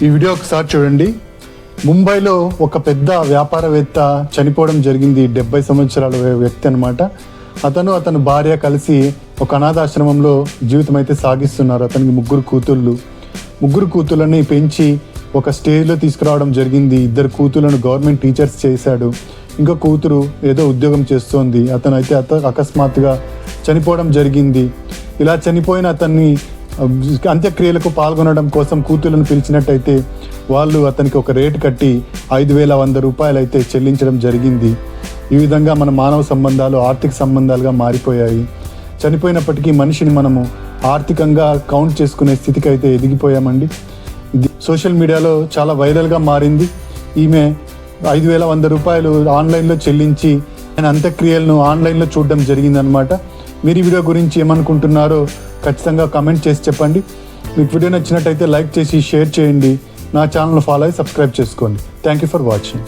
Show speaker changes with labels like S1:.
S1: ఈ వీడియో ఒకసారి చూడండి. ముంబైలో ఒక పెద్ద వ్యాపారవేత్త చనిపోవడం జరిగింది. 70 సంవత్సరాల వ్యక్తి అనమాట. అతను భార్య కలిసి ఒక అనాథాశ్రమంలో జీవితం అయితే సాగిస్తున్నారు. అతనికి ముగ్గురు కూతుళ్ళని పెంచి ఒక స్టేజ్లో తీసుకురావడం జరిగింది. 2 కూతుళ్ళను గవర్నమెంట్ టీచర్స్ చేశాడు. ఇంకో కూతురు ఏదో ఉద్యోగం చేస్తోంది. అతను అకస్మాత్తుగా చనిపోవడం జరిగింది. ఇలా చనిపోయిన అతన్ని అంత్యక్రియలకు పాల్గొనడం కోసం కూతుళ్ళను పిలిచినట్టయితే వాళ్ళు అతనికి ఒక రేటు కట్టి 5,100 రూపాయలు అయితే చెల్లించడం జరిగింది. ఈ విధంగా మన మానవ సంబంధాలు ఆర్థిక సంబంధాలుగా మారిపోయాయి. చనిపోయినప్పటికీ మనిషిని మనము ఆర్థికంగా కౌంట్ చేసుకునే స్థితికి అయితే ఎదిగిపోయామండి. ఇది సోషల్ మీడియాలో చాలా వైరల్గా మారింది. ఈమె 5,100 రూపాయలు ఆన్లైన్లో చెల్లించి ఆయన అంత్యక్రియలను ఆన్లైన్లో చూడడం జరిగిందనమాట. మీరు ఈ వీడియో గురించి ఏమనుకుంటున్నారో ఖచ్చితంగా కామెంట్ చేసి చెప్పండి. మీకు వీడియో నచ్చినట్టయితే లైక్ చేసి షేర్ చేయండి. నా ఛానల్ ఫాలో అయ్యి సబ్స్క్రైబ్ చేసుకోండి. Thank you for watching.